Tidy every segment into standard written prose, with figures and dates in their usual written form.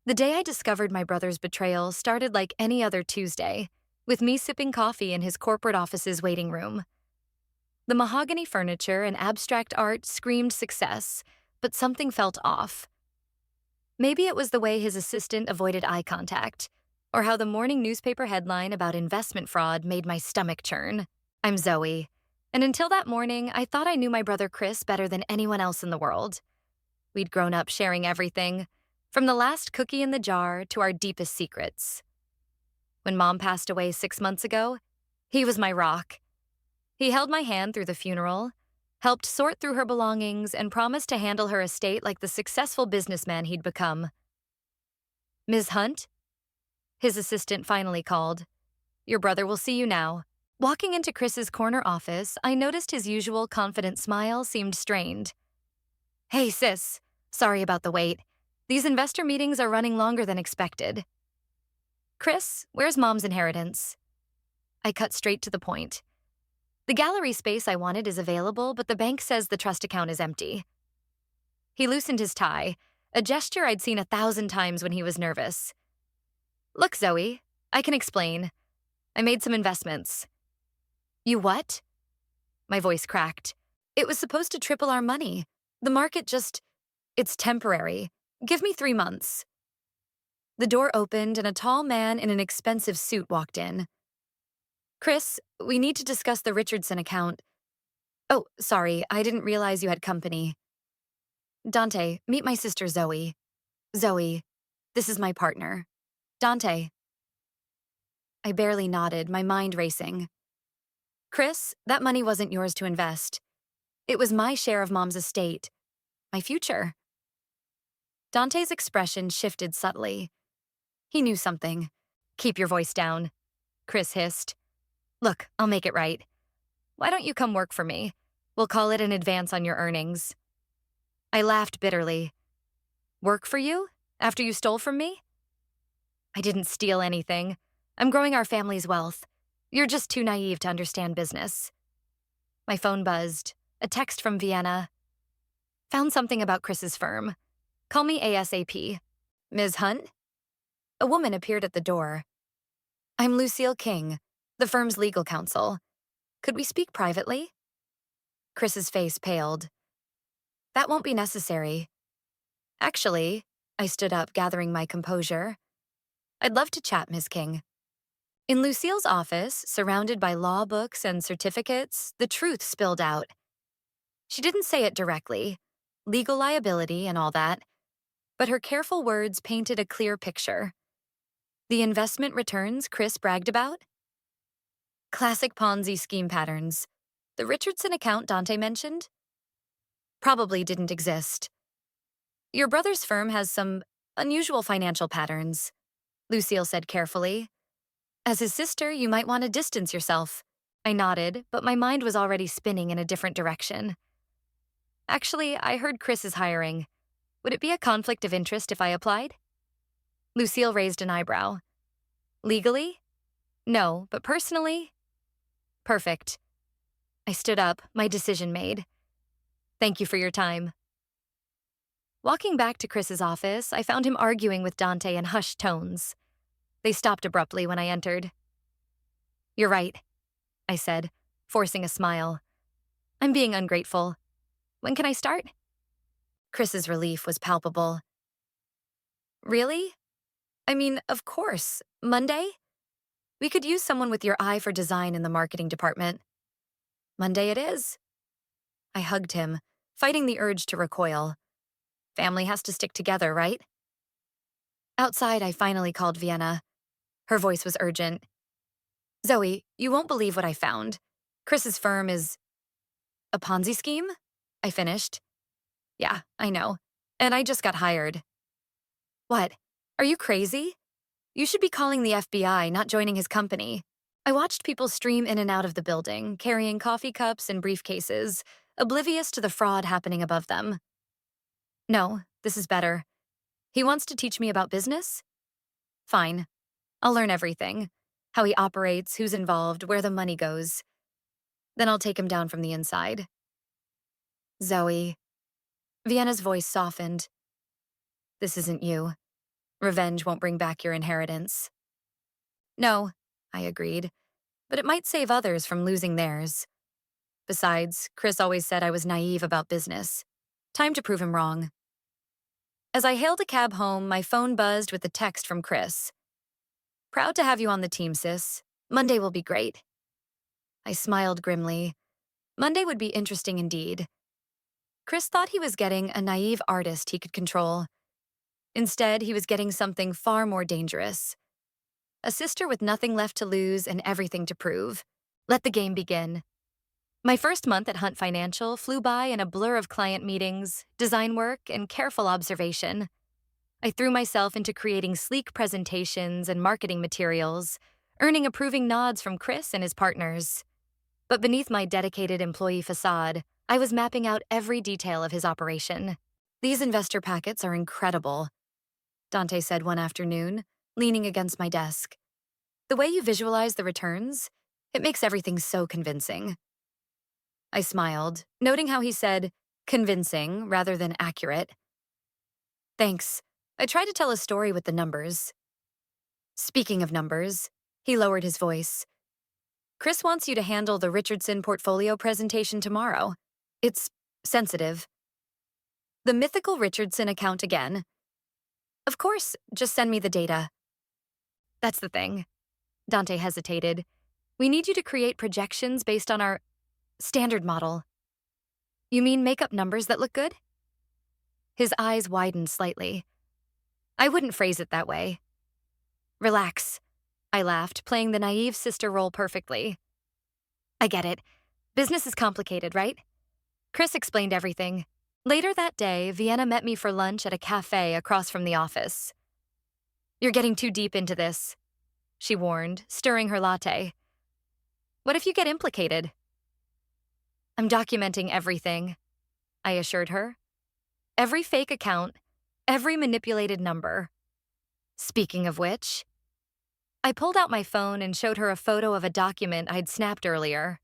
The day I discovered my brother's betrayal started like any other Tuesday, with me sipping coffee in his corporate office's waiting room. The mahogany furniture and abstract art screamed success, but something felt off. Maybe it was the way his assistant avoided eye contact, or how the morning newspaper headline about investment fraud made my stomach churn. I'm Zoe, and until that morning, I thought I knew my brother Chris better than anyone else in the world. We'd grown up sharing everything, from the last cookie in the jar to our deepest secrets. When Mom passed away 6 months ago, he was my rock. He held my hand through the funeral, helped sort through her belongings, and promised to handle her estate like the successful businessman he'd become. "Ms. Hunt?" His assistant finally called. "Your brother will see you now." Walking into Chris's corner office, I noticed his usual confident smile seemed strained. "Hey, sis. Sorry about the wait. These investor meetings are running longer than expected." "Chris, where's Mom's inheritance?" I cut straight to the point. "The gallery space I wanted is available, but the bank says the trust account is empty." He loosened his tie, a gesture I'd seen 1,000 times when he was nervous. "Look, Zoe, I can explain. I made some investments." "You what?" My voice cracked. "It was supposed to triple our money. The market just... It's temporary. Give me 3 months." The door opened and a tall man in an expensive suit walked in. "Chris, we need to discuss the Richardson account." "Oh, sorry, I didn't realize you had company." "Dante, meet my sister Zoe." "Zoe, this is my partner. Dante." I barely nodded, my mind racing. "Chris, that money wasn't yours to invest. It was my share of Mom's estate. My future." Dante's expression shifted subtly. He knew something. "Keep your voice down," Chris hissed. "Look, I'll make it right. Why don't you come work for me? We'll call it an advance on your earnings." I laughed bitterly. "Work for you? After you stole from me?" "I didn't steal anything. I'm growing our family's wealth. You're just too naive to understand business." My phone buzzed. A text from Vienna. "Found something about Chris's firm. Call me ASAP. Ms. Hunt?" A woman appeared at the door. "I'm Lucille King, the firm's legal counsel. Could we speak privately?" Chris's face paled. "That won't be necessary." "Actually," I stood up, gathering my composure, "I'd love to chat, Ms. King." In Lucille's office, surrounded by law books and certificates, the truth spilled out. She didn't say it directly, legal liability and all that, but her careful words painted a clear picture. The investment returns Chris bragged about? Classic Ponzi scheme patterns. The Richardson account Dante mentioned? Probably didn't exist. "Your brother's firm has some unusual financial patterns," Lucille said carefully. "As his sister, you might want to distance yourself." I nodded, but my mind was already spinning in a different direction. "Actually, I heard Chris is hiring. Would it be a conflict of interest if I applied?" Lucille raised an eyebrow. "Legally? No, but personally? Perfect." I stood up, my decision made. "Thank you for your time." Walking back to Chris's office, I found him arguing with Dante in hushed tones. They stopped abruptly when I entered. "You're right," I said, forcing a smile. "I'm being ungrateful. When can I start?" Chris's relief was palpable. "Really? I mean, of course. Monday? We could use someone with your eye for design in the marketing department." "Monday it is." I hugged him, fighting the urge to recoil. Family has to stick together, right? Outside, I finally called Vienna. Her voice was urgent. "Zoe, you won't believe what I found. Chris's firm is..." "A Ponzi scheme?" I finished. "Yeah, I know. And I just got hired." "What? Are you crazy? You should be calling the FBI, not joining his company." I watched people stream in and out of the building, carrying coffee cups and briefcases, oblivious to the fraud happening above them. "No, this is better. He wants to teach me about business? Fine. I'll learn everything. How he operates, who's involved, where the money goes. Then I'll take him down from the inside." "Zoe." Vienna's voice softened. "This isn't you. Revenge won't bring back your inheritance. No, I agreed, but it might save others from losing theirs. Besides, Chris always said I was naive about business. Time to prove him wrong. As I hailed a cab home, my phone buzzed with a text from Chris. Proud to have you on the team, sis. Monday will be great. I smiled grimly. Monday would be interesting indeed. Chris thought he was getting a naive artist he could control. Instead, he was getting something far more dangerous. A sister with nothing left to lose and everything to prove. Let the game begin. My first month at Hunt Financial flew by in a blur of client meetings, design work, and careful observation. I threw myself into creating sleek presentations and marketing materials, earning approving nods from Chris and his partners. But beneath my dedicated employee facade, I was mapping out every detail of his operation. These investor packets are incredible, Dante said one afternoon, leaning against my desk. The way you visualize the returns, it makes everything so convincing. I smiled, noting how he said convincing rather than accurate. Thanks. I tried to tell a story with the numbers. Speaking of numbers, he lowered his voice. Chris wants you to handle the Richardson portfolio presentation tomorrow. It's sensitive. The mythical Richardson account again. Of course, just send me the data. That's the thing. Dante hesitated. We need you to create projections based on our standard model. You mean make up numbers that look good? His eyes widened slightly. I wouldn't phrase it that way. Relax, I laughed, playing the naive sister role perfectly. I get it. Business is complicated, right? Chris explained everything. Later that day, Vienna met me for lunch at a cafe across from the office. You're getting too deep into this, she warned, stirring her latte. What if you get implicated? I'm documenting everything, I assured her. Every fake account, every manipulated number. Speaking of which, I pulled out my phone and showed her a photo of a document I'd snapped earlier.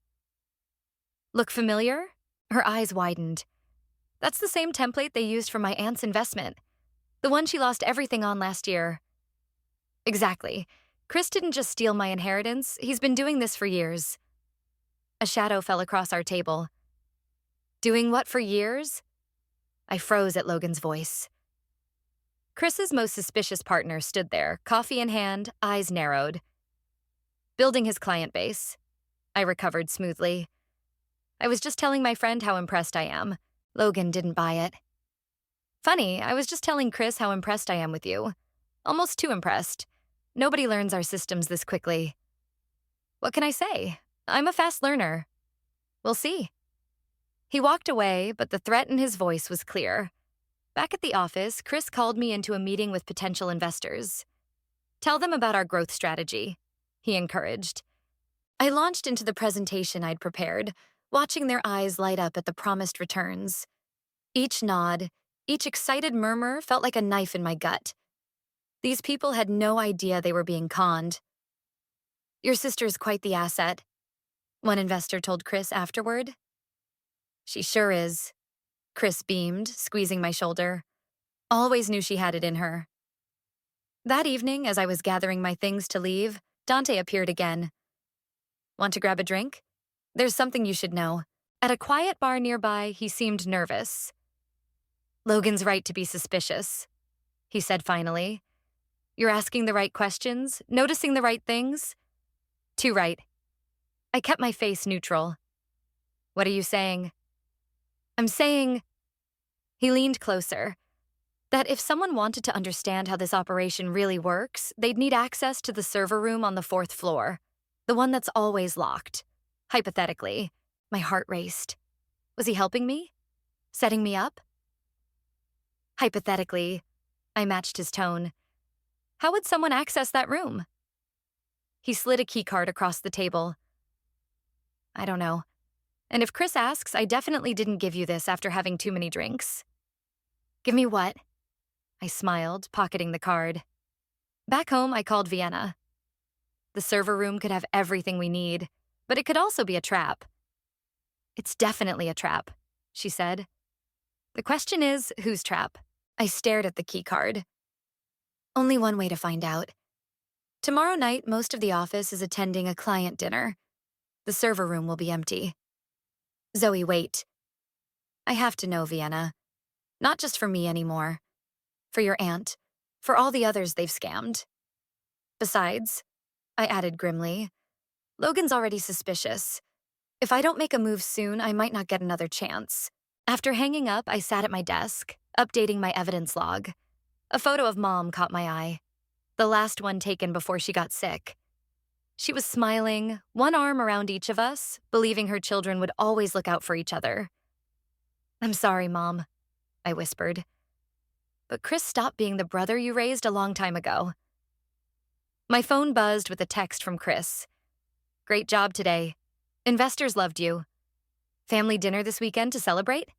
Look familiar? Her eyes widened. That's the same template they used for my aunt's investment, the one she lost everything on last year. Exactly. Chris didn't just steal my inheritance, he's been doing this for years. A shadow fell across our table. Doing what for years? I froze at Logan's voice. Chris's most suspicious partner stood there, coffee in hand, eyes narrowed. Building his client base. I recovered smoothly. I was just telling my friend how impressed I am. Logan didn't buy it. Funny, I was just telling Chris how impressed I am with you. Almost too impressed. Nobody learns our systems this quickly. What can I say? I'm a fast learner. We'll see. He walked away, but the threat in his voice was clear. Back at the office, Chris called me into a meeting with potential investors. Tell them about our growth strategy, he encouraged. I launched into the presentation I'd prepared, watching their eyes light up at the promised returns. Each nod, each excited murmur felt like a knife in my gut. These people had no idea they were being conned. Your sister's quite the asset, one investor told Chris afterward. She sure is, Chris beamed, squeezing my shoulder. Always knew she had it in her. That evening, as I was gathering my things to leave, Dante appeared again. Want to grab a drink? There's something you should know. At a quiet bar nearby, he seemed nervous. Logan's right to be suspicious, he said finally. You're asking the right questions, noticing the right things? Too right. I kept my face neutral. What are you saying? I'm saying, he leaned closer, that if someone wanted to understand how this operation really works, they'd need access to the server room on the 4th floor, the one that's always locked. Hypothetically, my heart raced. Was he helping me? Setting me up? Hypothetically, I matched his tone. How would someone access that room? He slid a keycard across the table. I don't know. And if Chris asks, I definitely didn't give you this after having too many drinks. Give me what? I smiled, pocketing the card. Back home, I called Vienna. The server room could have everything we need, but it could also be a trap. It's definitely a trap, she said. The question is, whose trap? I stared at the keycard. Only one way to find out. Tomorrow night, most of the office is attending a client dinner. The server room will be empty. Zoe, wait. I have to know, Vienna. Not just for me anymore. For your aunt. For all the others they've scammed. Besides, I added grimly, Logan's already suspicious. If I don't make a move soon, I might not get another chance. After hanging up, I sat at my desk, updating my evidence log. A photo of Mom caught my eye. The last one taken before she got sick. She was smiling, one arm around each of us, believing her children would always look out for each other. "I'm sorry, Mom," I whispered. "But Chris stopped being the brother you raised a long time ago." My phone buzzed with a text from Chris. "Great job today. Investors loved you. Family dinner this weekend to celebrate?"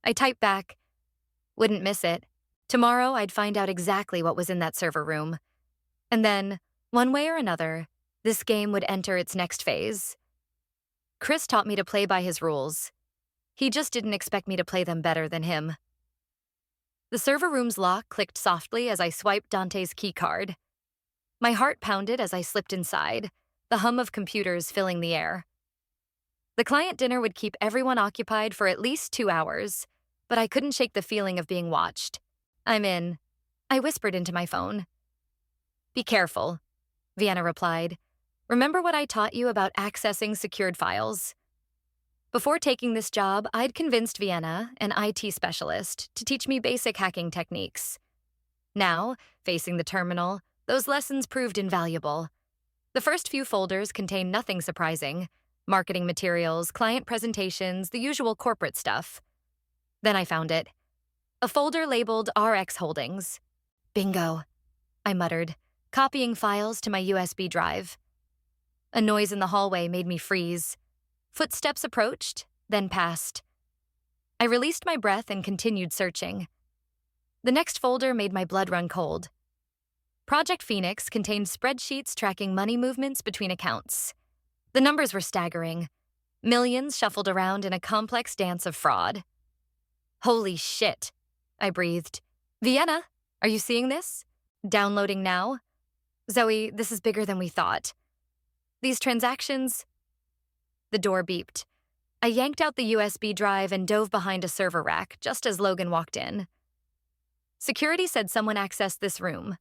I typed back, "Wouldn't miss it. Tomorrow I'd find out exactly what was in that server room. And then, one way or another, this game would enter its next phase." Chris taught me to play by his rules. He just didn't expect me to play them better than him. The server room's lock clicked softly as I swiped Dante's keycard. My heart pounded as I slipped inside, the hum of computers filling the air. The client dinner would keep everyone occupied for at least 2 hours, but I couldn't shake the feeling of being watched. "I'm in," I whispered into my phone. "Be careful," Vienna replied. "Remember what I taught you about accessing secured files?" Before taking this job, I'd convinced Vienna, an IT specialist, to teach me basic hacking techniques. Now, facing the terminal, those lessons proved invaluable. The first few folders contained nothing surprising: marketing materials, client presentations, the usual corporate stuff. Then I found it. A folder labeled RX Holdings. "Bingo," I muttered, copying files to my USB drive. A noise in the hallway made me freeze. Footsteps approached, then passed. I released my breath and continued searching. The next folder made my blood run cold. Project Phoenix contained spreadsheets tracking money movements between accounts. The numbers were staggering. Millions shuffled around in a complex dance of fraud. "Holy shit," I breathed. "Vienna, are you seeing this? Downloading now? Zoe, this is bigger than we thought. These transactions..." The door beeped. I yanked out the USB drive and dove behind a server rack just as Logan walked in. "Security said someone accessed this room."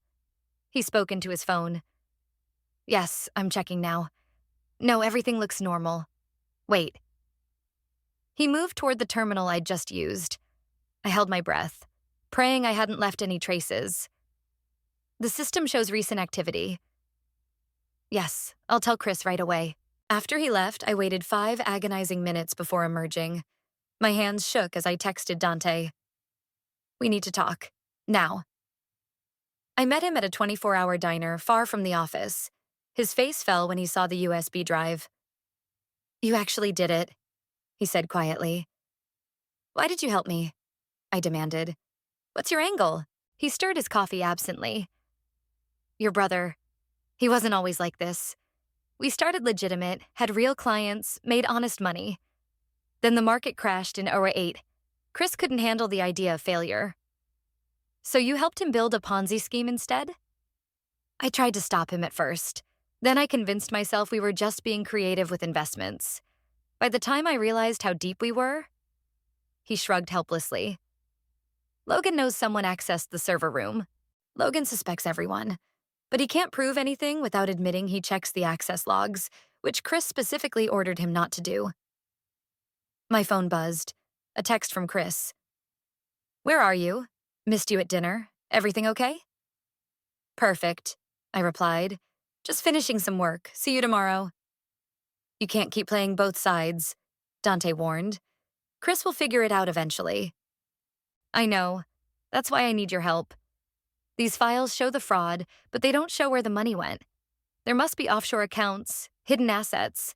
He spoke into his phone. "Yes, I'm checking now. No, everything looks normal. Wait." He moved toward the terminal I'd just used. I held my breath, praying I hadn't left any traces. "The system shows recent activity." "Yes, I'll tell Chris right away." After he left, I waited 5 agonizing minutes before emerging. My hands shook as I texted Dante. "We need to talk. Now." I met him at a 24-hour diner far from the office. His face fell when he saw the USB drive. "You actually did it," he said quietly. "Why did you help me?" I demanded. "What's your angle?" He stirred his coffee absently. "Your brother. He wasn't always like this. We started legitimate, had real clients, made honest money. Then the market crashed in 2008. Chris couldn't handle the idea of failure." "So you helped him build a Ponzi scheme instead?" I tried to stop him at first. Then I convinced myself we were just being creative with investments. By the time I realized how deep we were, he shrugged helplessly. "Logan knows someone accessed the server room. Logan suspects everyone. But he can't prove anything without admitting he checks the access logs, which Chris specifically ordered him not to do." My phone buzzed. A text from Chris. "Where are you? Missed you at dinner. Everything okay?" "Perfect," I replied. "Just finishing some work. See you tomorrow." "You can't keep playing both sides," Dante warned. "Chris will figure it out eventually." "I know. That's why I need your help. These files show the fraud, but they don't show where the money went. There must be offshore accounts, hidden assets."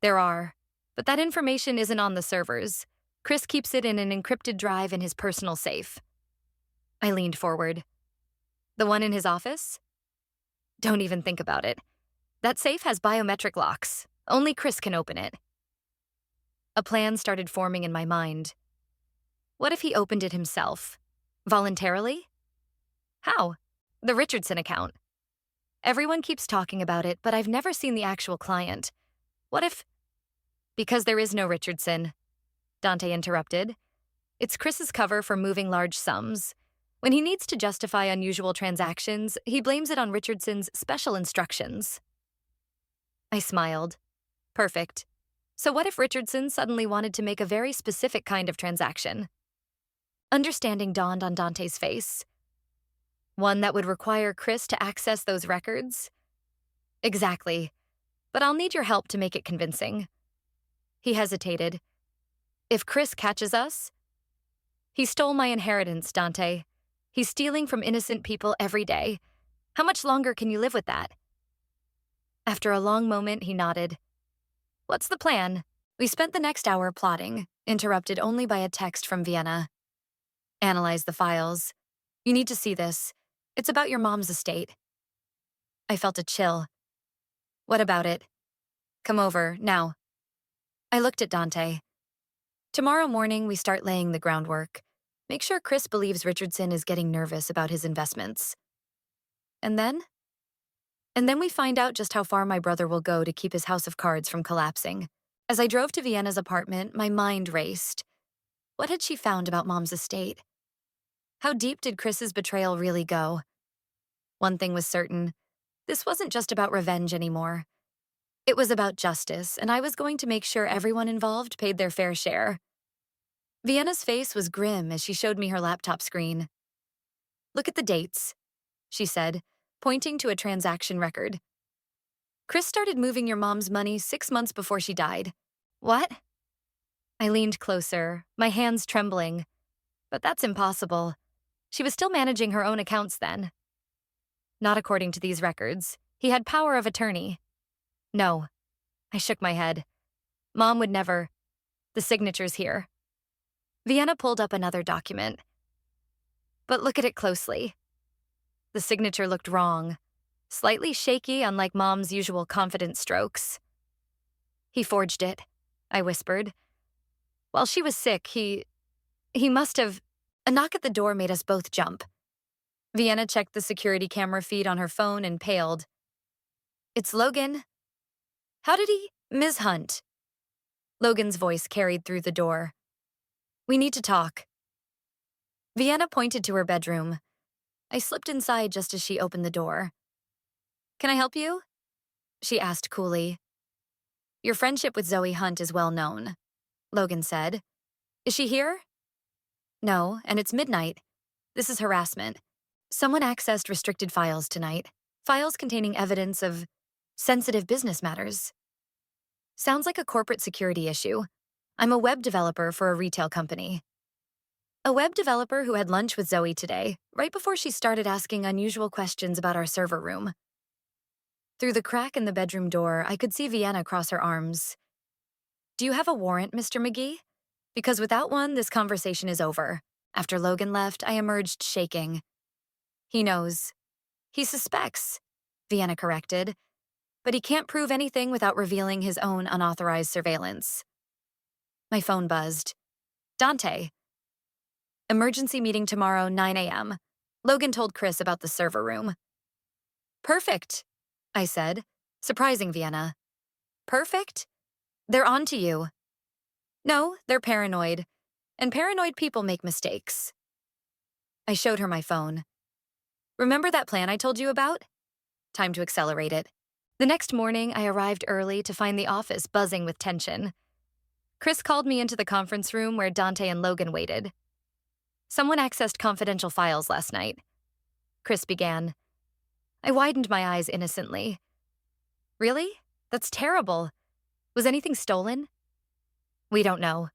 "There are, but that information isn't on the servers. Chris keeps it in an encrypted drive in his personal safe." I leaned forward. "The one in his office?" "Don't even think about it. That safe has biometric locks. Only Chris can open it." A plan started forming in my mind. What if he opened it himself? Voluntarily? How? The Richardson account. Everyone keeps talking about it, but I've never seen the actual client. What if... Because there is no Richardson, Dante interrupted. It's Chris's cover for moving large sums. When he needs to justify unusual transactions, he blames it on Richardson's special instructions. I smiled. Perfect. So what if Richardson suddenly wanted to make a very specific kind of transaction? Understanding dawned on Dante's face. One that would require Chris to access those records? Exactly. But I'll need your help to make it convincing. He hesitated. If Chris catches us? He stole my inheritance, Dante. He's stealing from innocent people every day. How much longer can you live with that? After a long moment, he nodded. What's the plan? We spent the next hour plotting, interrupted only by a text from Vienna. Analyze the files. You need to see this. It's about your mom's estate. I felt a chill. What about it? Come over, now. I looked at Dante. Tomorrow morning, we start laying the groundwork. Make sure Chris believes Richardson is getting nervous about his investments. And then? And then we find out just how far my brother will go to keep his house of cards from collapsing. As I drove to Vienna's apartment, my mind raced. What had she found about Mom's estate? How deep did Chris's betrayal really go? One thing was certain. This wasn't just about revenge anymore. It was about justice, and I was going to make sure everyone involved paid their fair share. Vienna's face was grim as she showed me her laptop screen. Look at the dates, she said, pointing to a transaction record. Chris started moving your mom's money 6 months before she died. What? I leaned closer, my hands trembling. But that's impossible. She was still managing her own accounts then. Not according to these records. He had power of attorney. No. I shook my head. Mom would never. The signature's here. Vienna pulled up another document. But look at it closely. The signature looked wrong, slightly shaky, unlike Mom's usual confident strokes. He forged it, I whispered. While she was sick, he must have... A knock at the door made us both jump. Vienna checked the security camera feed on her phone and paled. It's Logan. How did he... Ms. Hunt. Logan's voice carried through the door. We need to talk. Vienna pointed to her bedroom. I slipped inside just as she opened the door. Can I help you? She asked coolly. Your friendship with Zoe Hunt is well known, Logan said. Is she here? No, and it's midnight. This is harassment. Someone accessed restricted files tonight. Files containing evidence of sensitive business matters. Sounds like a corporate security issue. I'm a web developer for a retail company. A web developer who had lunch with Zoe today, right before she started asking unusual questions about our server room. Through the crack in the bedroom door, I could see Vienna cross her arms. Do you have a warrant, Mr. McGee? Because without one, this conversation is over. After Logan left, I emerged shaking. He knows. He suspects, Vienna corrected. But he can't prove anything without revealing his own unauthorized surveillance. My phone buzzed. Dante. Emergency meeting tomorrow, 9 a.m. Logan told Chris about the server room. Perfect, I said, surprising Vienna. Perfect? They're on to you. No, they're paranoid. And paranoid people make mistakes. I showed her my phone. Remember that plan I told you about? Time to accelerate it. The next morning, I arrived early to find the office buzzing with tension. Chris called me into the conference room where Dante and Logan waited. Someone accessed confidential files last night. Chris began. I widened my eyes innocently. Really? That's terrible. Was anything stolen? We don't know.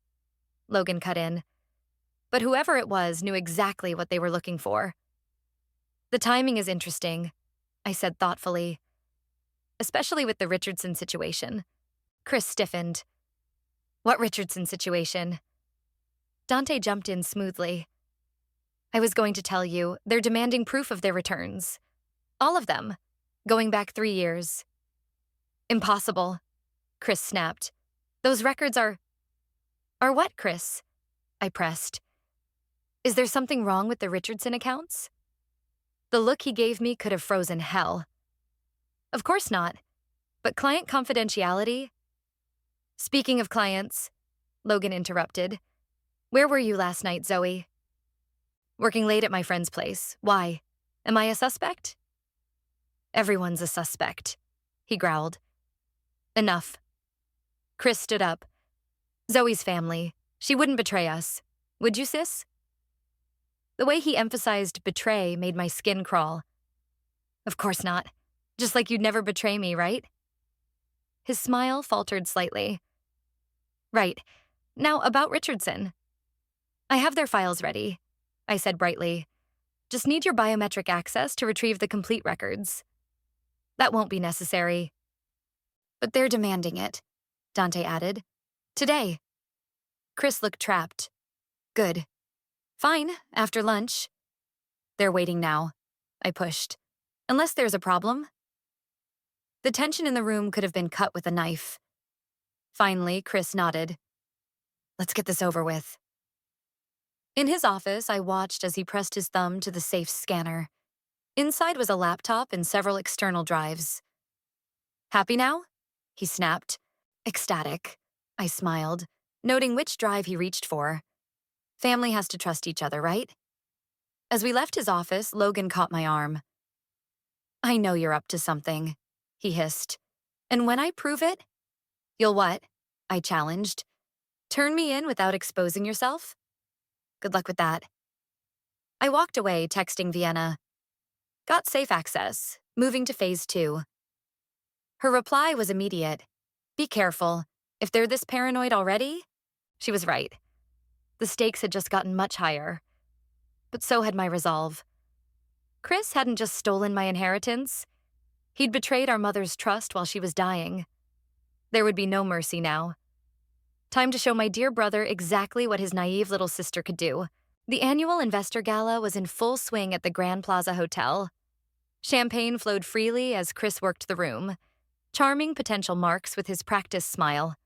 Logan cut in. But whoever it was knew exactly what they were looking for. The timing is interesting, I said thoughtfully. Especially with the Richardson situation. Chris stiffened. What Richardson situation? Dante jumped in smoothly. I was going to tell you, they're demanding proof of their returns. All of them. Going back 3 years. Impossible, Chris snapped. Those records are... Are what, Chris? I pressed. Is there something wrong with the Richardson accounts? The look he gave me could have frozen hell. Of course not, but client confidentiality? Speaking of clients, Logan interrupted. Where were you last night, Zoe? Working late at my friend's place. Why? Am I a suspect? Everyone's a suspect, he growled. Enough. Chris stood up. Zoe's family. She wouldn't betray us. Would you, sis? The way he emphasized betray made my skin crawl. Of course not. Just like you'd never betray me, right? His smile faltered slightly. Right. Now, about Richardson. I have their files ready, I said brightly. Just need your biometric access to retrieve the complete records. That won't be necessary. But they're demanding it, Dante added. Today. Chris looked trapped. Good. Fine, after lunch. They're waiting now, I pushed. Unless there's a problem. The tension in the room could have been cut with a knife. Finally, Chris nodded. Let's get this over with. In his office, I watched as he pressed his thumb to the safe scanner. Inside was a laptop and several external drives. Happy now? He snapped. Ecstatic. I smiled, noting which drive he reached for. Family has to trust each other, right? As we left his office, Logan caught my arm. I know you're up to something, he hissed. And when I prove it, you'll what? I challenged. Turn me in without exposing yourself? Good luck with that. I walked away, texting Vienna. Got safe access, moving to phase 2. Her reply was immediate. Be careful. If they're this paranoid already? She was right. The stakes had just gotten much higher. But so had my resolve. Chris hadn't just stolen my inheritance. He'd betrayed our mother's trust while she was dying. There would be no mercy now. Time to show my dear brother exactly what his naive little sister could do. The annual investor gala was in full swing at the Grand Plaza Hotel. Champagne flowed freely as Chris worked the room, charming potential marks with his practiced smile.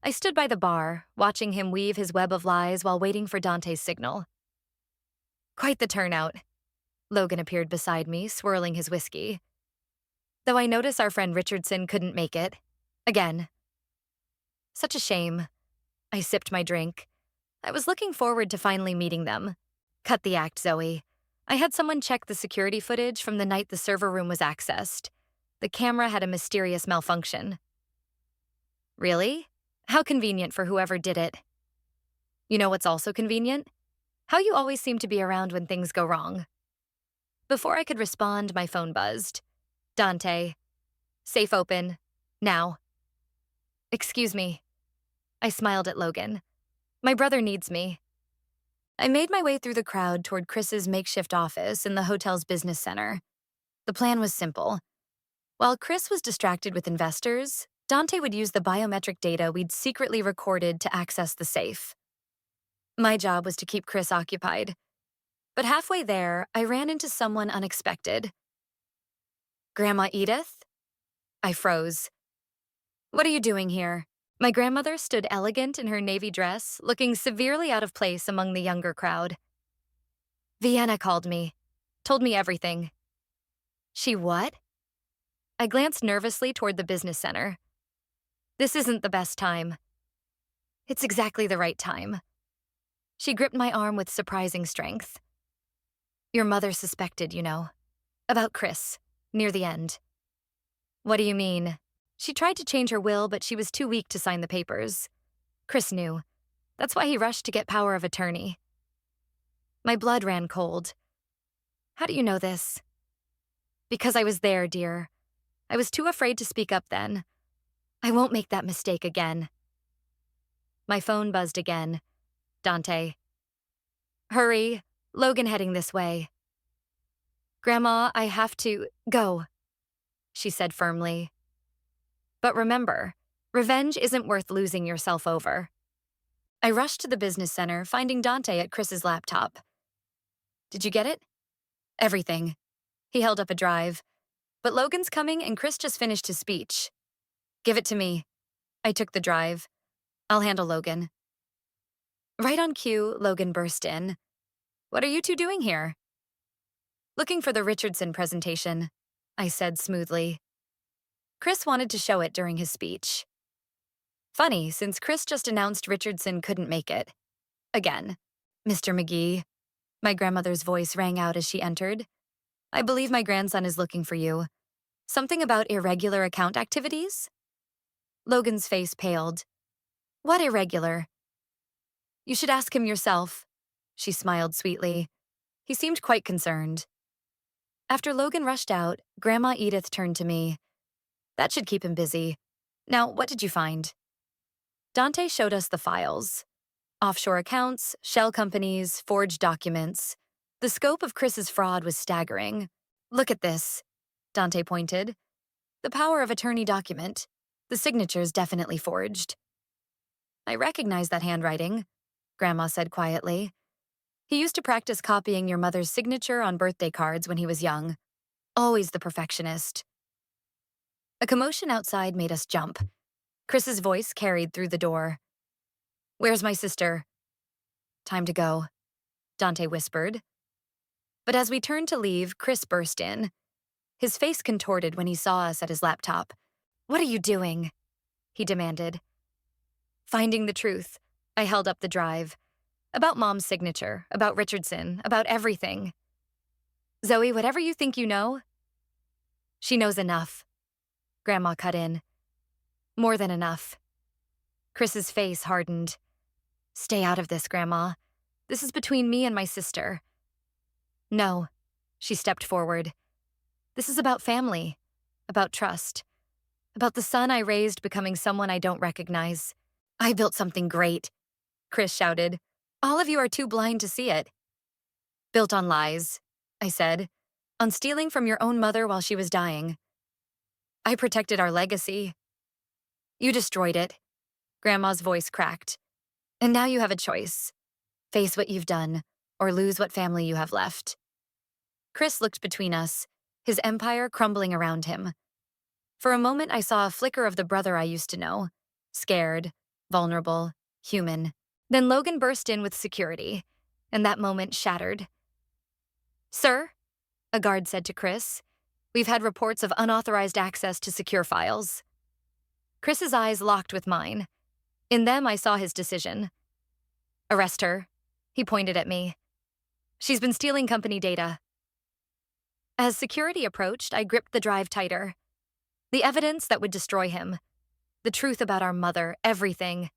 I stood by the bar, watching him weave his web of lies while waiting for Dante's signal. Quite the turnout. Logan appeared beside me, swirling his whiskey. Though I notice our friend Richardson couldn't make it. Again. Such a shame. I sipped my drink. I was looking forward to finally meeting them. Cut the act, Zoe. I had someone check the security footage from the night the server room was accessed. The camera had a mysterious malfunction. Really? How convenient for whoever did it. You know what's also convenient? How you always seem to be around when things go wrong. Before I could respond, my phone buzzed. Dante. Safe open. Now. Excuse me. I smiled at Logan. My brother needs me. I made my way through the crowd toward Chris's makeshift office in the hotel's business center. The plan was simple. While Chris was distracted with investors, Dante would use the biometric data we'd secretly recorded to access the safe. My job was to keep Chris occupied. But halfway there, I ran into someone unexpected. Grandma Edith? I froze. What are you doing here? My grandmother stood elegant in her navy dress, looking severely out of place among the younger crowd. Vienna called me. Told me everything. She what? I glanced nervously toward the business center. This isn't the best time. It's exactly the right time. She gripped my arm with surprising strength. Your mother suspected, you know. About Chris, near the end. What do you mean? She tried to change her will, but she was too weak to sign the papers. Chris knew. That's why he rushed to get power of attorney. My blood ran cold. How do you know this? Because I was there, dear. I was too afraid to speak up then. I won't make that mistake again. My phone buzzed again. Dante. Hurry. Logan heading this way. Grandma, I have to go, she said firmly. But remember, revenge isn't worth losing yourself over. I rushed to the business center, finding Dante at Chris's laptop. Did you get it? Everything. He held up a drive. But Logan's coming and Chris just finished his speech. Give it to me. I took the drive. I'll handle Logan. Right on cue, Logan burst in. What are you two doing here? Looking for the Richardson presentation, I said smoothly. Chris wanted to show it during his speech. Funny, since Chris just announced Richardson couldn't make it. Again. Mr. McGee, my grandmother's voice rang out as she entered. I believe my grandson is looking for you. Something about irregular account activities? Logan's face paled. What irregular? You should ask him yourself. She smiled sweetly. He seemed quite concerned. After Logan rushed out, Grandma Edith turned to me. That should keep him busy. Now, what did you find? Dante showed us the files. Offshore accounts, shell companies, forged documents. The scope of Chris's fraud was staggering. Look at this, Dante pointed. The power of attorney document. The signature's definitely forged. I recognize that handwriting, Grandma said quietly. He used to practice copying your mother's signature on birthday cards when he was young. Always the perfectionist. A commotion outside made us jump. Chris's voice carried through the door. Where's my sister? Time to go, Dante whispered. But as we turned to leave, Chris burst in. His face contorted when he saw us at his laptop. What are you doing? He demanded. Finding the truth. I held up the drive. About Mom's signature, about Richardson, about everything. Zoe, whatever you think you know. She knows enough. Grandma cut in. More than enough. Chris's face hardened. Stay out of this, Grandma. This is between me and my sister. No, she stepped forward. This is about family, about trust, about the son I raised becoming someone I don't recognize. I built something great, Chris shouted. All of you are too blind to see it. Built on lies, I said, on stealing from your own mother while she was dying. I protected our legacy. You destroyed it. Grandma's voice cracked. And now you have a choice. Face what you've done, or lose what family you have left. Chris looked between us, his empire crumbling around him. For a moment, I saw a flicker of the brother I used to know. Scared, vulnerable, human. Then Logan burst in with security, and that moment shattered. Sir, a guard said to Chris, we've had reports of unauthorized access to secure files. Chris's eyes locked with mine. In them, I saw his decision. Arrest her, he pointed at me. She's been stealing company data. As security approached, I gripped the drive tighter. The evidence that would destroy him. The truth about our mother, everything.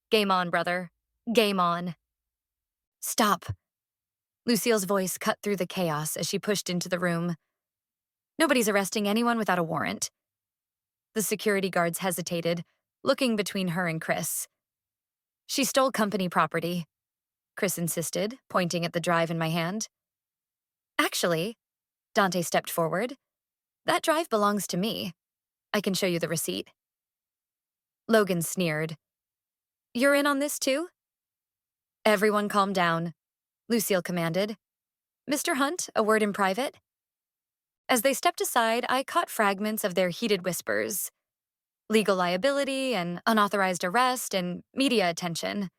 Game on, brother. Game on. Stop. Lucille's voice cut through the chaos as she pushed into the room. Nobody's arresting anyone without a warrant. The security guards hesitated, looking between her and Chris. She stole company property, Chris insisted, pointing at the drive in my hand. Actually, Dante stepped forward. That drive belongs to me. I can show you the receipt. Logan sneered. You're in on this too? Everyone calm down, Lucille commanded. Mr. Hunt, a word in private. As they stepped aside, I caught fragments of their heated whispers. Legal liability and unauthorized arrest and media attention.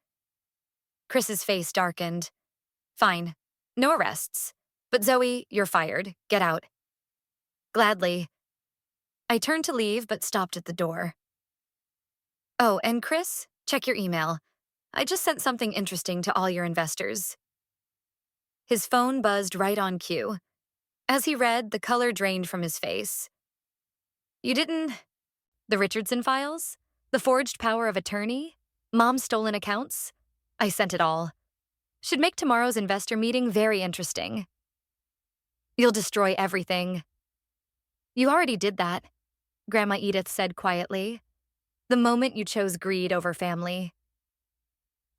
Chris's face darkened. Fine, no arrests. But Zoe, you're fired. Get out. Gladly. I turned to leave, but stopped at the door. Oh, and Chris, check your email. I just sent something interesting to all your investors. His phone buzzed right on cue. As he read, the color drained from his face. You didn't... The Richardson files? The forged power of attorney? Mom's stolen accounts? I sent it all. Should make tomorrow's investor meeting very interesting. You'll destroy everything. You already did that, Grandma Edith said quietly. The moment you chose greed over family.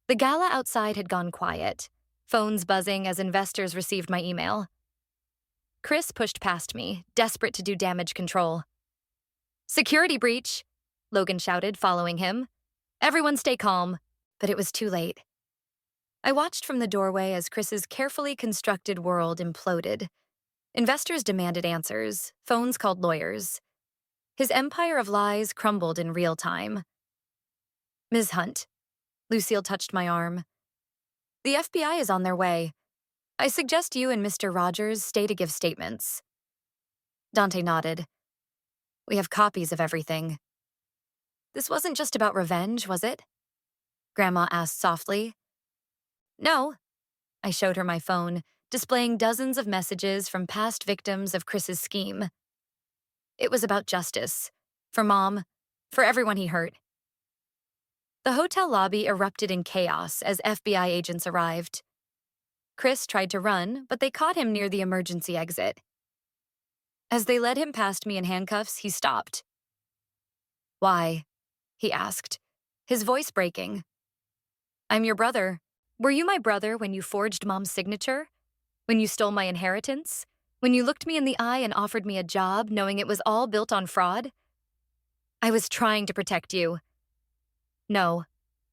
The gala outside had gone quiet, phones buzzing as investors received my email. Chris pushed past me, desperate to do damage control. Security breach, Logan shouted, following him. Everyone stay calm, but it was too late. I watched from the doorway as Chris's carefully constructed world imploded. Investors demanded answers, phones called lawyers. His empire of lies crumbled in real time. Ms. Hunt, Lucille touched my arm. The FBI is on their way. I suggest you and Mr. Rogers stay to give statements. Dante nodded. We have copies of everything. This wasn't just about revenge, was it? Grandma asked softly. No. I showed her my phone, displaying dozens of messages from past victims of Chris's scheme. It was about justice. For Mom. For everyone he hurt. The hotel lobby erupted in chaos as FBI agents arrived. Chris tried to run, but they caught him near the emergency exit. As they led him past me in handcuffs, he stopped. Why? He asked, his voice breaking. I'm your brother. Were you my brother when you forged Mom's signature? When you stole my inheritance? When you looked me in the eye and offered me a job knowing it was all built on fraud? I was trying to protect you. No.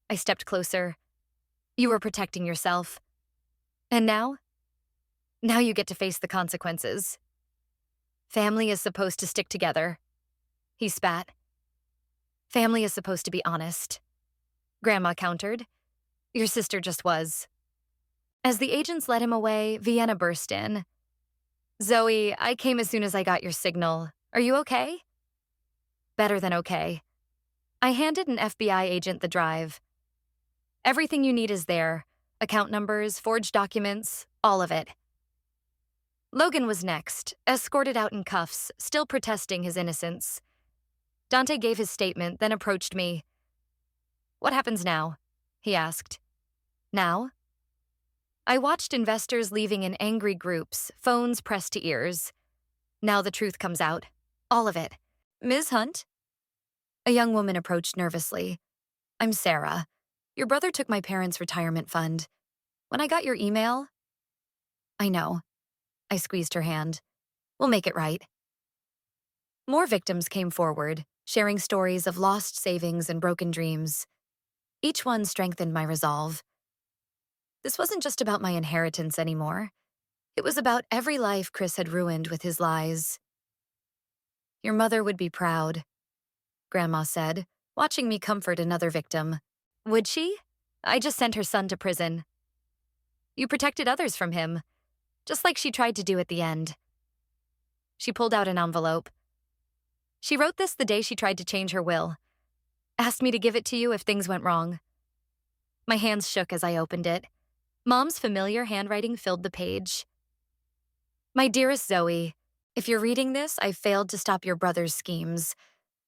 I stepped closer. You were protecting yourself. And now? Now you get to face the consequences. Family is supposed to stick together. He spat. Family is supposed to be honest. Grandma countered. Your sister just was. As the agents led him away, Vienna burst in. Zoe, I came as soon as I got your signal. Are you okay? Better than okay. I handed an FBI agent the drive. Everything you need is there. Account numbers, forged documents, all of it. Logan was next, escorted out in cuffs, still protesting his innocence. Dante gave his statement, then approached me. What happens now? He asked. Now? I watched investors leaving in angry groups, phones pressed to ears. Now the truth comes out. All of it. Ms. Hunt? A young woman approached nervously. I'm Sarah. Your brother took my parents' retirement fund. When I got your email... I know. I squeezed her hand. We'll make it right. More victims came forward, sharing stories of lost savings and broken dreams. Each one strengthened my resolve. This wasn't just about my inheritance anymore. It was about every life Chris had ruined with his lies. Your mother would be proud, Grandma said, watching me comfort another victim. Would she? I just sent her son to prison. You protected others from him, just like she tried to do at the end. She pulled out an envelope. She wrote this the day she tried to change her will. Asked me to give it to you if things went wrong. My hands shook as I opened it. Mom's familiar handwriting filled the page. My dearest Zoe, if you're reading this, I've failed to stop your brother's schemes.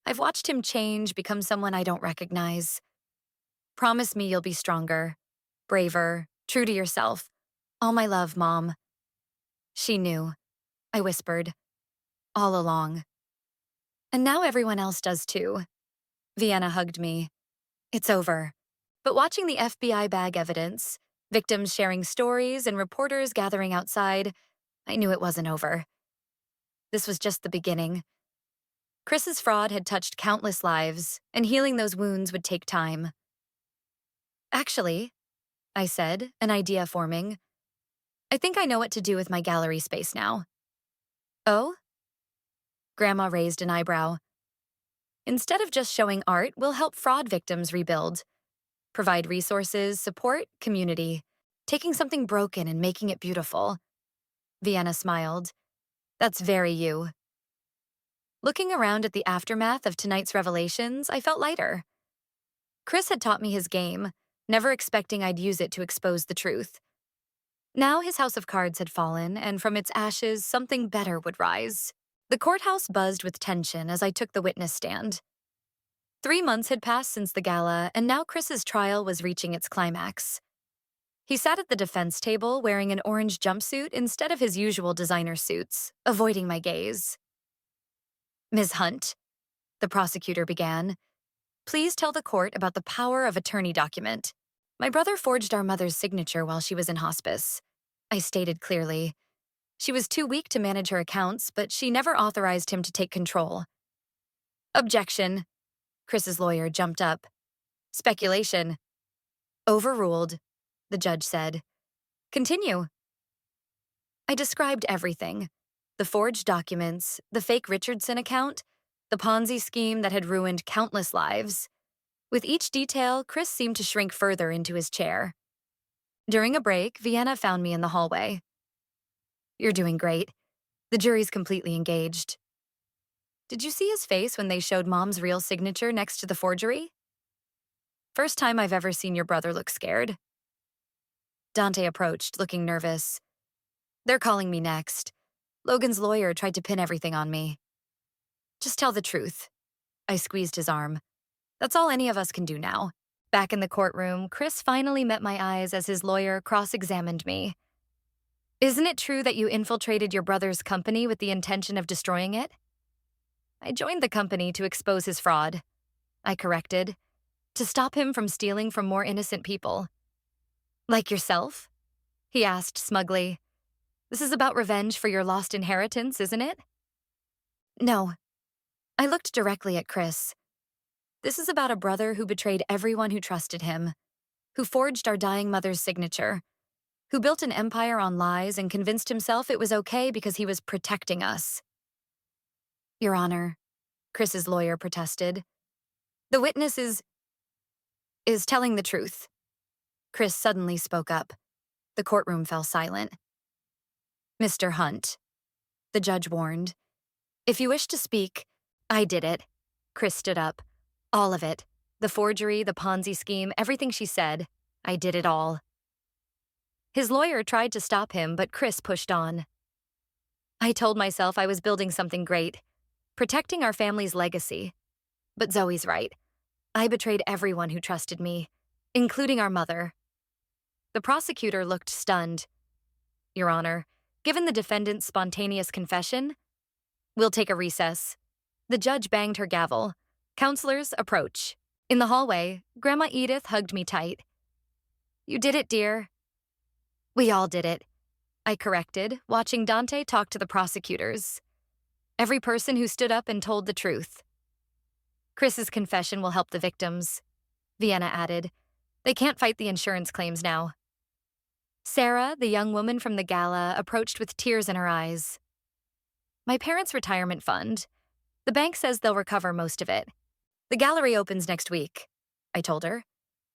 I've watched him change, become someone I don't recognize. Promise me you'll be stronger, braver, true to yourself. All my love, Mom. She knew. I whispered. All along. And now everyone else does too. Vienna hugged me. It's over. But watching the FBI bag evidence, victims sharing stories, and reporters gathering outside, I knew it wasn't over. This was just the beginning. Chris's fraud had touched countless lives, and healing those wounds would take time. Actually, I said, an idea forming, I think I know what to do with my gallery space now. Oh? Grandma raised an eyebrow. Instead of just showing art, we'll help fraud victims rebuild. Provide resources, support, community. Taking something broken and making it beautiful. Vienna smiled. That's very you. Looking around at the aftermath of tonight's revelations, I felt lighter. Chris had taught me his game, never expecting I'd use it to expose the truth. Now his house of cards had fallen, and from its ashes, something better would rise. The courthouse buzzed with tension as I took the witness stand. 3 months had passed since the gala, and now Chris's trial was reaching its climax. He sat at the defense table wearing an orange jumpsuit instead of his usual designer suits, avoiding my gaze. Ms. Hunt, the prosecutor began, please tell the court about the power of attorney document. My brother forged our mother's signature while she was in hospice. I stated clearly. She was too weak to manage her accounts, but she never authorized him to take control. Objection. Chris's lawyer jumped up. Speculation. Overruled, the judge said. Continue. I described everything. The forged documents, the fake Richardson account, the Ponzi scheme that had ruined countless lives. With each detail, Chris seemed to shrink further into his chair. During a break, Vienna found me in the hallway. You're doing great. The jury's completely engaged. Did you see his face when they showed Mom's real signature next to the forgery? First time I've ever seen your brother look scared. Dante approached, looking nervous. They're calling me next. Logan's lawyer tried to pin everything on me. Just tell the truth. I squeezed his arm. That's all any of us can do now. Back in the courtroom, Chris finally met my eyes as his lawyer cross-examined me. Isn't it true that you infiltrated your brother's company with the intention of destroying it? I joined the company to expose his fraud. I corrected. To stop him from stealing from more innocent people. Like yourself? He asked smugly. This is about revenge for your lost inheritance, isn't it? No. I looked directly at Chris. This is about a brother who betrayed everyone who trusted him, who forged our dying mother's signature, who built an empire on lies and convinced himself it was okay because he was protecting us. Your Honor, Chris's lawyer protested. The witness is telling the truth. Chris suddenly spoke up. The courtroom fell silent. Mr. Hunt, the judge warned. If you wish to speak, I did it. Chris stood up. All of it. The forgery, the Ponzi scheme, everything she said. I did it all. His lawyer tried to stop him, but Chris pushed on. I told myself I was building something great, protecting our family's legacy. But Zoe's right. I betrayed everyone who trusted me, including our mother. The prosecutor looked stunned. Your Honor, given the defendant's spontaneous confession, we'll take a recess. The judge banged her gavel. Counselors, approach. In the hallway, Grandma Edith hugged me tight. You did it, dear. We all did it, I corrected, watching Dante talk to the prosecutors. Every person who stood up and told the truth. Chris's confession will help the victims, Vienna added. They can't fight the insurance claims now. Sarah, the young woman from the gala, approached with tears in her eyes. My parents' retirement fund. The bank says they'll recover most of it. The gallery opens next week, I told her.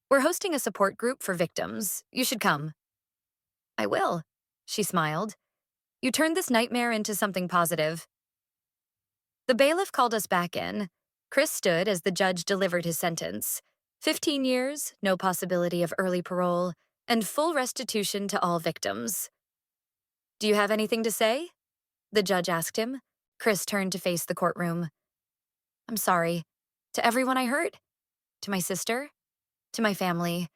We're hosting a support group for victims. You should come. I will, she smiled. You turned this nightmare into something positive. The bailiff called us back in. Chris stood as the judge delivered his sentence. 15 years, no possibility of early parole, and full restitution to all victims. Do you have anything to say? The judge asked him. Chris turned to face the courtroom. I'm sorry. To everyone I hurt. To my sister. To my family.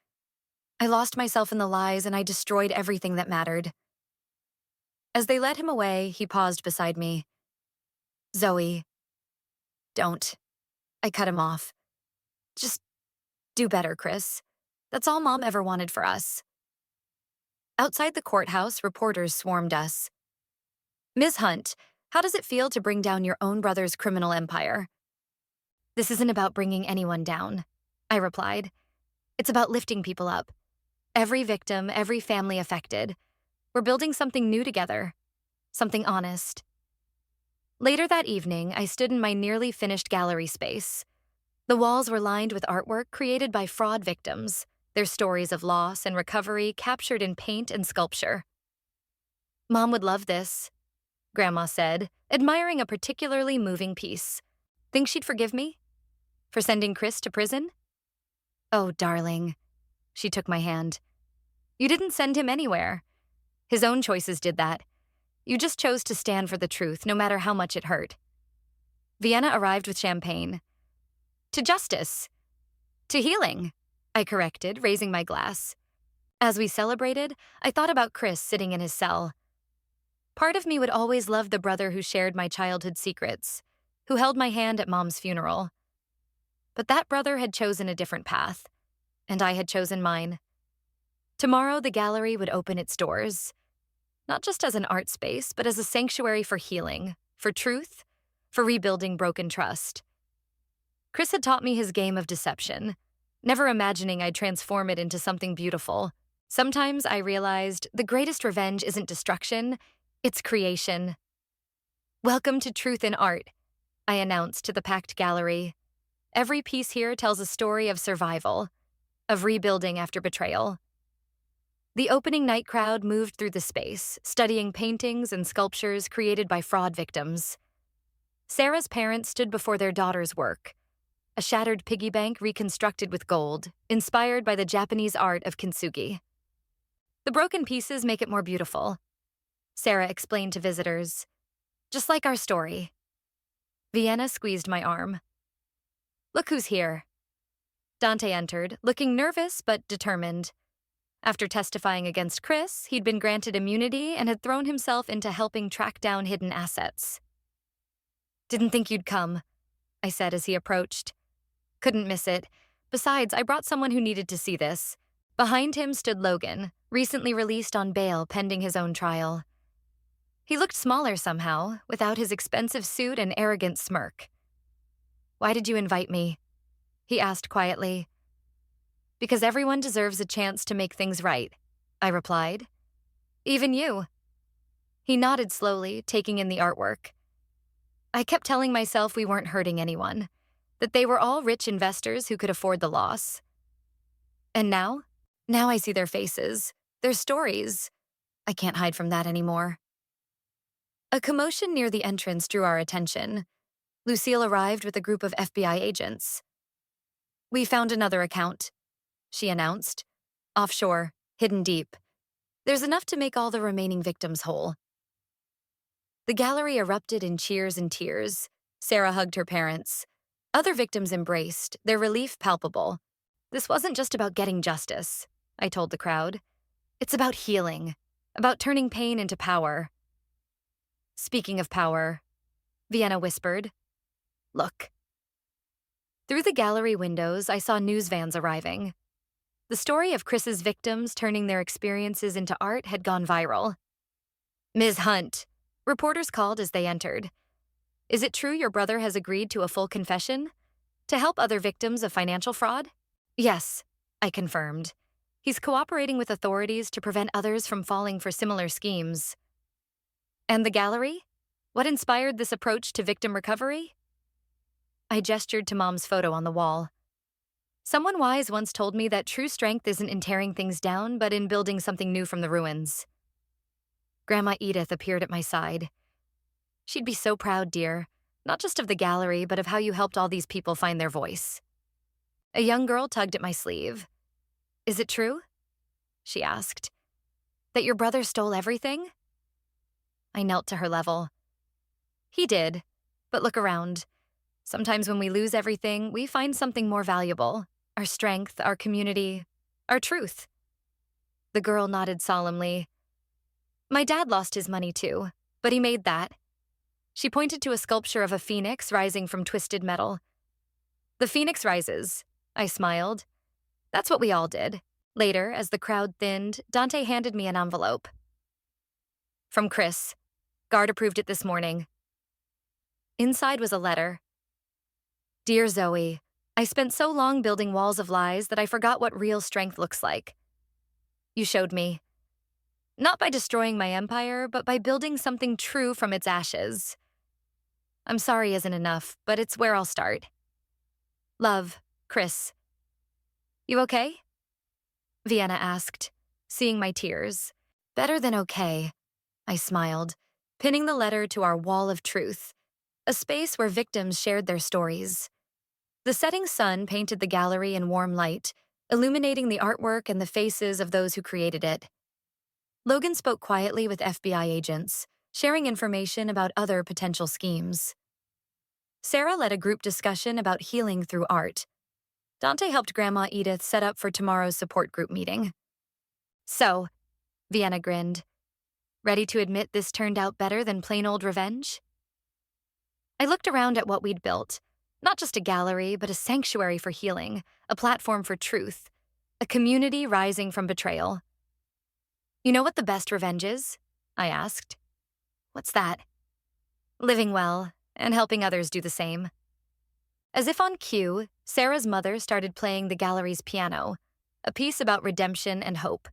I lost myself in the lies and I destroyed everything that mattered. As they led him away, he paused beside me. Zoe. Don't. I cut him off. Just do better, Chris. That's all Mom ever wanted for us. Outside the courthouse, reporters swarmed us. Ms. Hunt, how does it feel to bring down your own brother's criminal empire? This isn't about bringing anyone down, I replied. It's about lifting people up. Every victim, every family affected. We're building something new together. Something honest. Later that evening, I stood in my nearly finished gallery space. The walls were lined with artwork created by fraud victims, their stories of loss and recovery captured in paint and sculpture. Mom would love this, Grandma said, admiring a particularly moving piece. Think she'd forgive me? For sending Chris to prison? Oh, darling. She took my hand. You didn't send him anywhere. His own choices did that. You just chose to stand for the truth, no matter how much it hurt. Vienna arrived with champagne. To justice. To healing, I corrected, raising my glass. As we celebrated, I thought about Chris sitting in his cell. Part of me would always love the brother who shared my childhood secrets, who held my hand at Mom's funeral. But that brother had chosen a different path, and I had chosen mine. Tomorrow, the gallery would open its doors, not just as an art space, but as a sanctuary for healing, for truth, for rebuilding broken trust. Chris had taught me his game of deception, never imagining I'd transform it into something beautiful. Sometimes I realized the greatest revenge isn't destruction, it's creation. Welcome to Truth in Art, I announced to the packed gallery. Every piece here tells a story of survival, of rebuilding after betrayal. The opening night crowd moved through the space, studying paintings and sculptures created by fraud victims. Sarah's parents stood before their daughter's work, a shattered piggy bank reconstructed with gold, inspired by the Japanese art of kintsugi. The broken pieces make it more beautiful, Sarah explained to visitors. Just like our story. Vienna squeezed my arm. Look who's here. Dante entered, looking nervous but determined. After testifying against Chris, he'd been granted immunity and had thrown himself into helping track down hidden assets. Didn't think you'd come, I said as he approached. Couldn't miss it. Besides, I brought someone who needed to see this. Behind him stood Logan, recently released on bail pending his own trial. He looked smaller somehow, without his expensive suit and arrogant smirk. Why did you invite me? He asked quietly. Because everyone deserves a chance to make things right, I replied. Even you. He nodded slowly, taking in the artwork. I kept telling myself we weren't hurting anyone, that they were all rich investors who could afford the loss. And now? Now I see their faces, their stories. I can't hide from that anymore. A commotion near the entrance drew our attention. Lucille arrived with a group of FBI agents. We found another account, she announced. Offshore, hidden deep. There's enough to make all the remaining victims whole. The gallery erupted in cheers and tears. Sarah hugged her parents. Other victims embraced, their relief palpable. This wasn't just about getting justice, I told the crowd. It's about healing, about turning pain into power. Speaking of power, Vienna whispered. Look. Through the gallery windows, I saw news vans arriving. The story of Chris's victims turning their experiences into art had gone viral. Ms. Hunt, reporters called as they entered. Is it true your brother has agreed to a full confession? To help other victims of financial fraud? Yes, I confirmed. He's cooperating with authorities to prevent others from falling for similar schemes. And the gallery? What inspired this approach to victim recovery? I gestured to Mom's photo on the wall. Someone wise once told me that true strength isn't in tearing things down, but in building something new from the ruins. Grandma Edith appeared at my side. She'd be so proud, dear, not just of the gallery, but of how you helped all these people find their voice. A young girl tugged at my sleeve. Is it true? She asked. That your brother stole everything? I knelt to her level. He did, but look around. Sometimes when we lose everything, we find something more valuable. Our strength, our community, our truth. The girl nodded solemnly. My dad lost his money too, but he made that. She pointed to a sculpture of a phoenix rising from twisted metal. The phoenix rises, I smiled. That's what we all did. Later, as the crowd thinned, Dante handed me an envelope. From Chris. Guard approved it this morning. Inside was a letter. Dear Zoe, I spent so long building walls of lies that I forgot what real strength looks like. You showed me. Not by destroying my empire, but by building something true from its ashes. I'm sorry isn't enough, but it's where I'll start. Love, Chris. You okay? Vienna asked, seeing my tears. Better than okay, I smiled, pinning the letter to our wall of truth, a space where victims shared their stories. The setting sun painted the gallery in warm light, illuminating the artwork and the faces of those who created it. Logan spoke quietly with FBI agents, sharing information about other potential schemes. Sarah led a group discussion about healing through art. Dante helped Grandma Edith set up for tomorrow's support group meeting. So, Vienna grinned. Ready to admit this turned out better than plain old revenge? I looked around at what we'd built. Not just a gallery, but a sanctuary for healing, a platform for truth, a community rising from betrayal. You know what the best revenge is? I asked. What's that? Living well, and helping others do the same. As if on cue, Sarah's mother started playing the gallery's piano, a piece about redemption and hope.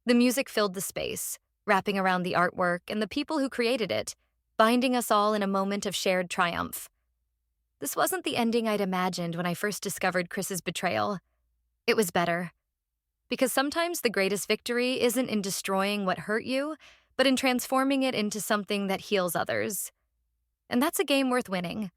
The music filled the space, wrapping around the artwork and the people who created it, binding us all in a moment of shared triumph. This wasn't the ending I'd imagined when I first discovered Chris's betrayal. It was better. Because sometimes the greatest victory isn't in destroying what hurt you, but in transforming it into something that heals others. And that's a game worth winning.